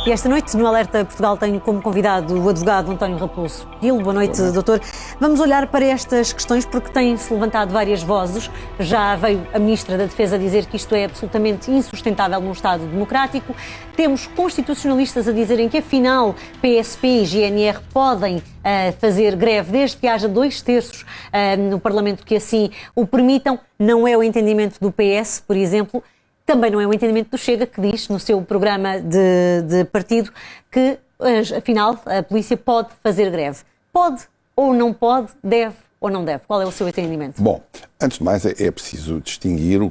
E esta noite, no Alerta Portugal, tenho como convidado o advogado António Raposo Gil. Boa noite, doutor. Vamos olhar para estas questões porque têm-se levantado várias vozes. Já veio a Ministra da Defesa dizer que isto é absolutamente insustentável num Estado democrático. Temos constitucionalistas a dizerem que, afinal, PSP e GNR podem fazer greve desde que haja 2/3 no Parlamento que assim o permitam. Não é o entendimento do PS, por exemplo. Também não é o entendimento do Chega, que diz no seu programa de partido que, afinal, a polícia pode fazer greve. Pode ou não pode, deve ou não deve? Qual é o seu entendimento? Bom, antes de mais é preciso distinguir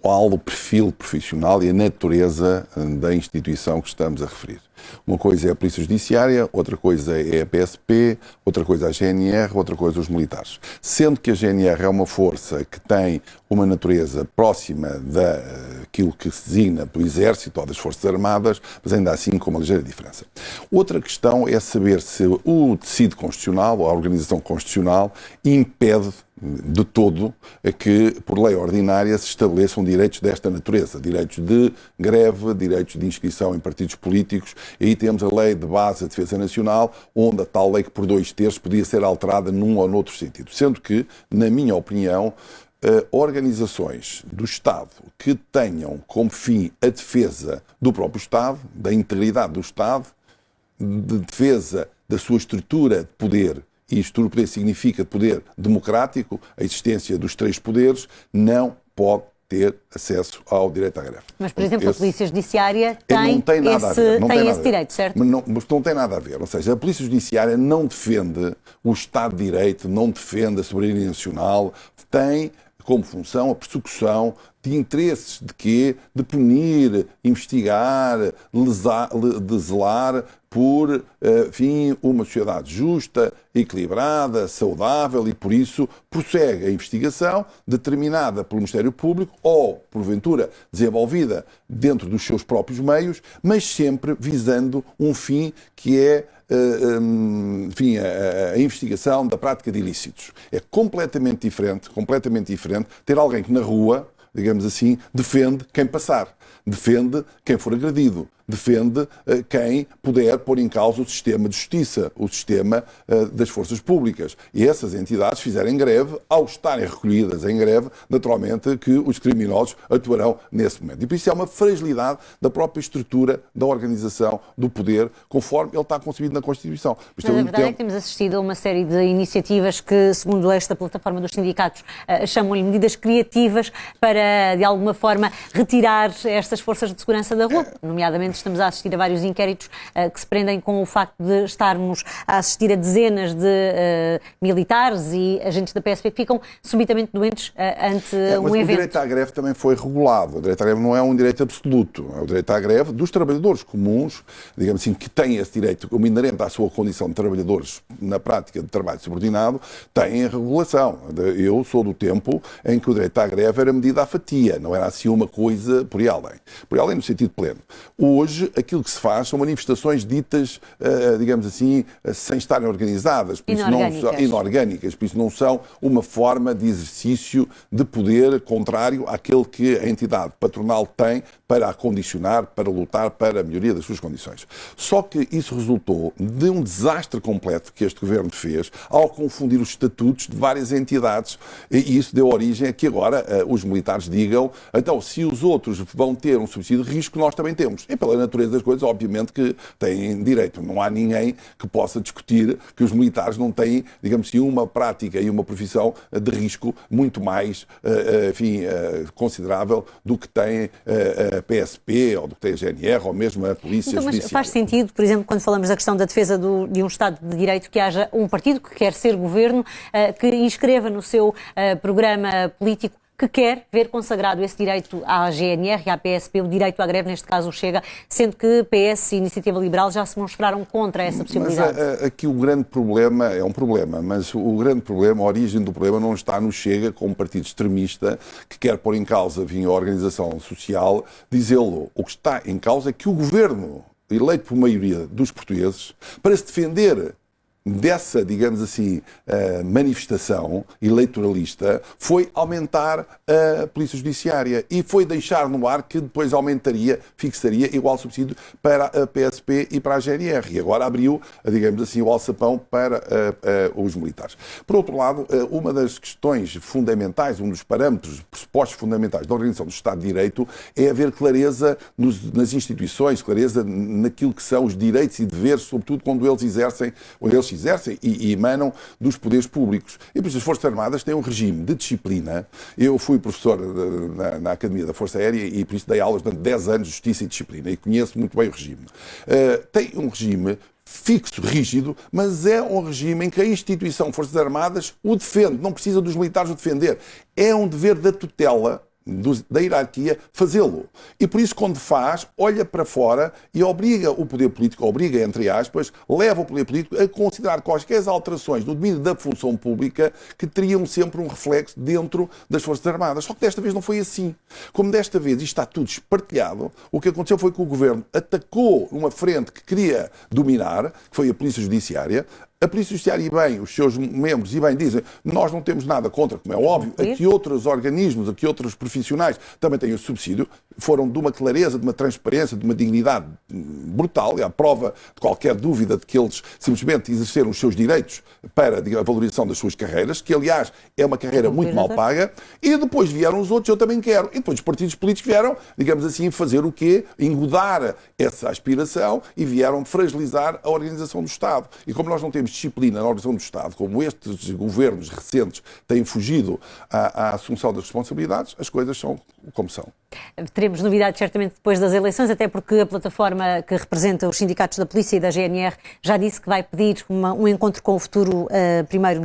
qual o perfil profissional e a natureza da instituição que estamos a referir. Uma coisa é a Polícia Judiciária, outra coisa é a PSP, outra coisa é a GNR, outra coisa os militares. Sendo que a GNR é uma força que tem uma natureza próxima daquilo que se designa do Exército ou das Forças Armadas, mas ainda assim com uma ligeira diferença. Outra questão é saber se o tecido constitucional ou a organização constitucional impede de todo que, por lei ordinária, se estabeleçam direitos desta natureza. Direitos de greve, direitos de inscrição em partidos políticos. E aí temos a Lei de Base da Defesa Nacional, onde a tal lei que por 2/3 podia ser alterada num ou noutro sentido. Sendo que, na minha opinião, organizações do Estado que tenham como fim a defesa do próprio Estado, da integridade do Estado, de defesa da sua estrutura de poder, e estrutura de poder significa poder democrático, a existência dos 3 poderes, não pode ter acesso ao direito à greve. Mas, por exemplo, a Polícia Judiciária tem esse direito, certo? Mas não tem nada a ver. Ou seja, a Polícia Judiciária não defende o Estado de Direito, não defende a soberania nacional, tem como função a persecução de interesses de quê? De punir, investigar, de zelar por, enfim, uma sociedade justa, equilibrada, saudável e, por isso, prossegue a investigação determinada pelo Ministério Público ou, porventura, desenvolvida dentro dos seus próprios meios, mas sempre visando um fim que é enfim, a investigação da prática de ilícitos. É completamente diferente ter alguém que na rua, digamos assim, defende quem passar, defende quem for agredido, defende quem puder pôr em causa o sistema de justiça, o sistema das forças públicas. E essas entidades fizerem greve, ao estarem recolhidas em greve, naturalmente que os criminosos atuarão nesse momento. E por isso é uma fragilidade da própria estrutura da organização do poder, conforme ele está concebido na Constituição. Mas a verdade é que temos assistido a uma série de iniciativas que, segundo esta plataforma dos sindicatos, chamam-lhe medidas criativas para, de alguma forma, retirar estas forças de segurança da rua, nomeadamente estamos a assistir a vários inquéritos que se prendem com o facto de estarmos a assistir a dezenas de militares e agentes da PSP que ficam subitamente doentes ante um evento. Mas o direito à greve também foi regulado. O direito à greve não é um direito absoluto. É o direito à greve dos trabalhadores comuns, digamos assim, que têm esse direito como inerente à sua condição de trabalhadores na prática de trabalho subordinado, têm a regulação. Eu sou do tempo em que o direito à greve era medida à fatia, não era assim uma coisa por aí além. Por aí além no sentido pleno. Hoje, aquilo que se faz são manifestações ditas, digamos assim, sem estarem organizadas, por isso inorgânicas, por isso não são uma forma de exercício de poder contrário àquele que a entidade patronal tem para a condicionar, para lutar para a melhoria das suas condições. Só que isso resultou de um desastre completo que este governo fez ao confundir os estatutos de várias entidades e isso deu origem a que agora os militares digam, então, se os outros vão ter um subsídio de risco, nós também temos. E pela natureza das coisas, obviamente que têm direito. Não há ninguém que possa discutir que os militares não têm, digamos assim, uma prática e uma profissão de risco muito mais, enfim, considerável do que tem a PSP, ou do que tem a GNR, ou mesmo a Polícia Judiciária. Mas faz sentido, por exemplo, quando falamos da questão da defesa de um Estado de Direito, que haja um partido que quer ser governo, que inscreva no seu programa político que quer ver consagrado esse direito à GNR e à PSP, o direito à greve, neste caso o Chega, sendo que PS e Iniciativa Liberal já se mostraram contra essa possibilidade. Mas aqui o grande problema, é um problema, mas o grande problema, a origem do problema não está no Chega como partido extremista que quer pôr em causa, a organização social, dizê-lo. O que está em causa é que o governo, eleito por maioria dos portugueses, para se defender dessa, digamos assim, manifestação eleitoralista foi aumentar a Polícia Judiciária e foi deixar no ar que depois aumentaria, fixaria igual subsídio para a PSP e para a GNR. E agora abriu, digamos assim, o alçapão para os militares. Por outro lado, uma das questões fundamentais, um dos parâmetros, pressupostos fundamentais da organização do Estado de Direito é haver clareza nas instituições, clareza naquilo que são os direitos e deveres, sobretudo quando eles exercem e emanam dos poderes públicos. E por isso as Forças Armadas têm um regime de disciplina. Eu fui professor na Academia da Força Aérea e por isso dei aulas durante 10 anos de Justiça e Disciplina e conheço muito bem o regime. Tem um regime fixo, rígido, mas é um regime em que a instituição Forças Armadas o defende, não precisa dos militares o defender. É um dever da tutela da hierarquia fazê-lo. E por isso, quando faz, olha para fora e obriga o poder político, entre aspas, leva o poder político a considerar quaisquer alterações no domínio da função pública que teriam sempre um reflexo dentro das Forças Armadas. Só que desta vez não foi assim. Como desta vez isto está tudo espartilhado, o que aconteceu foi que o Governo atacou uma frente que queria dominar, que foi a Polícia Judiciária. A Polícia Judiciária e bem, os seus membros e bem dizem, nós não temos nada contra, como é óbvio, aqui outros organismos, aqui outros profissionais também têm o subsídio, foram de uma clareza, de uma transparência, de uma dignidade brutal, e à prova de qualquer dúvida de que eles simplesmente exerceram os seus direitos para a valorização das suas carreiras, que aliás é uma carreira muito mal paga, e depois vieram os outros, eu também quero, e depois os partidos políticos vieram, digamos assim, fazer o quê? Engodar essa aspiração e vieram fragilizar a organização do Estado. E como nós não temos disciplina na organização do Estado, como estes governos recentes têm fugido à assunção das responsabilidades, as coisas são como são. Teremos novidades certamente depois das eleições, até porque a plataforma que representa os sindicatos da Polícia e da GNR já disse que vai pedir um encontro com o futuro Primeiro-Ministro.